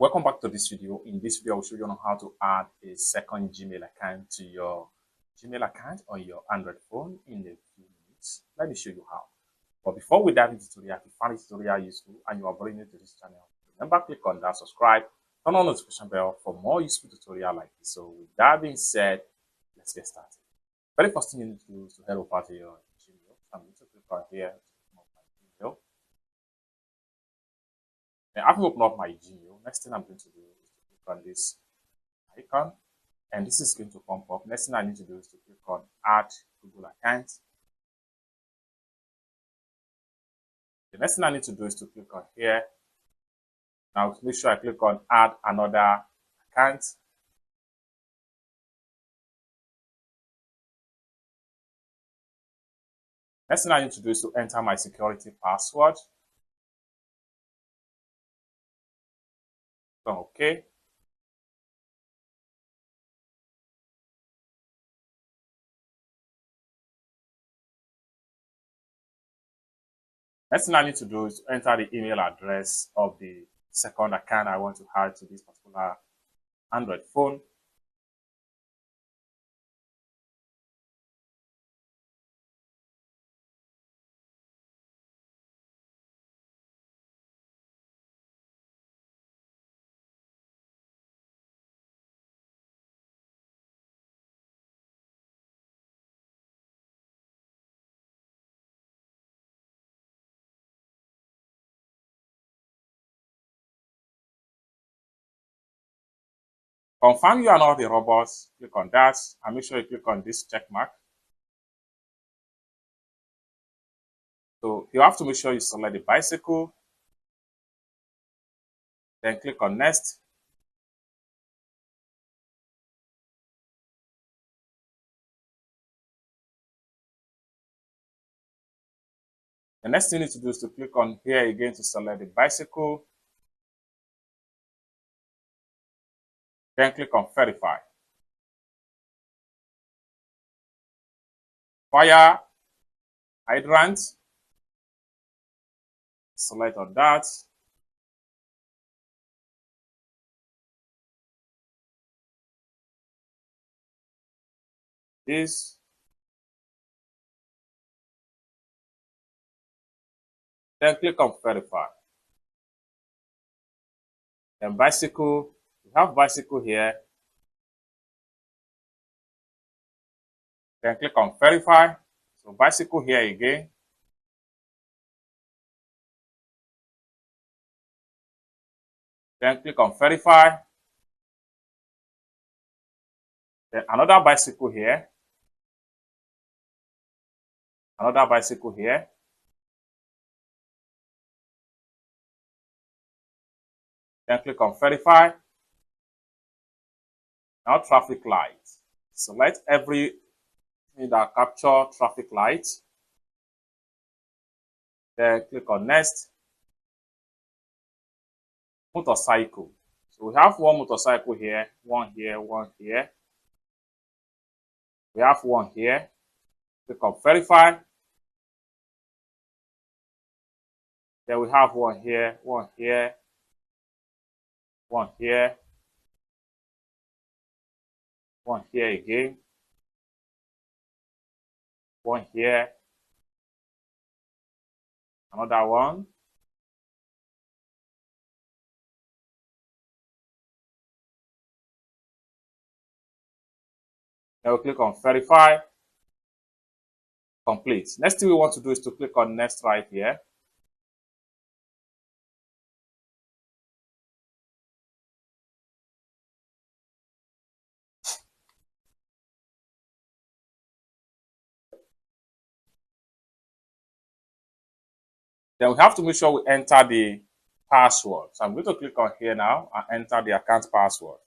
Welcome back to this video. In this video, I will show you on how to add a second Gmail account to your Gmail account on your Android phone in a few minutes. Let me show you how. But before we dive into the tutorial, if you find this tutorial useful and you are brand new to this channel, remember click on that subscribe, turn on the notification bell for more useful tutorial like this. So with that being said, let's get started. Very first thing you need to do is to head over to your Gmail. I'm going to click on here to open up my Gmail. And after open up my Gmail, next thing I'm going to do is to click on this icon, and this is going to pop up. Next thing I need to do is to click on Add Google Account. The next thing I need to do is to click on here. Now make sure I click on Add Another Account. Next thing I need to do is to enter my security password. Okay. Next thing I need to do is to enter the email address of the second account I want to add to this particular Android phone. Confirm you are not a robot, click on that, and make sure you click on this check mark. So you have to make sure you select the bicycle, then click on next. The next thing you need to do is to click on here again to select the bicycle, then click on verify. Fire hydrant, select on that. This. Then click on verify. Then bicycle, we have bicycle here. Then click on verify. So bicycle here again. Then click on verify. Then another bicycle here. Another bicycle here. Then click on verify. Now traffic light. Select everything that capture traffic light. Then click on next. Motorcycle. So we have one motorcycle here, one here, one here. We have one here. Click on verify. Then we have one here, one here, one here, one here again, one here, another one. Then we click on verify, complete. Next thing we want to do is to click on next right here. Then we have to make sure we enter the password. So I'm going to click on here now and enter the account password.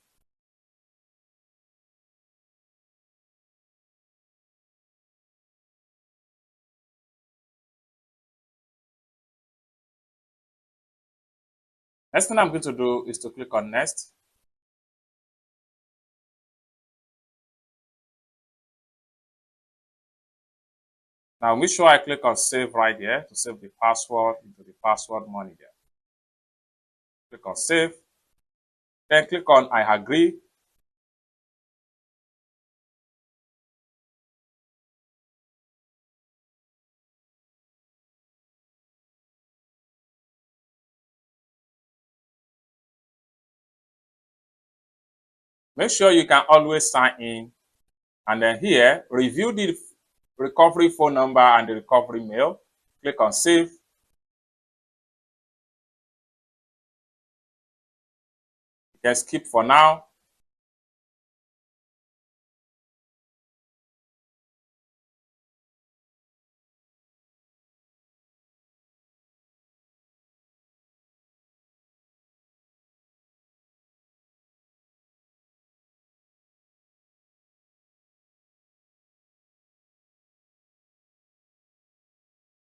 Next thing I'm going to do is to click on next. Now make sure I click on save right here to save the password into the password manager. Click on save. Then click on I agree. Make sure you can always sign in. And then here, review the recovery phone number and the recovery mail. Click on save. You can skip for now.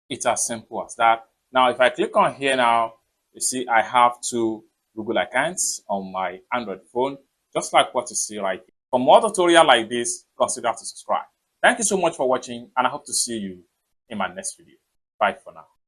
It's as simple as that. Now, if I click on here now, you see I have two Google accounts on my Android phone, just like what you see right here. For more tutorial like this, consider to subscribe. Thank you so much for watching, and I hope to see you in my next video. Bye for now.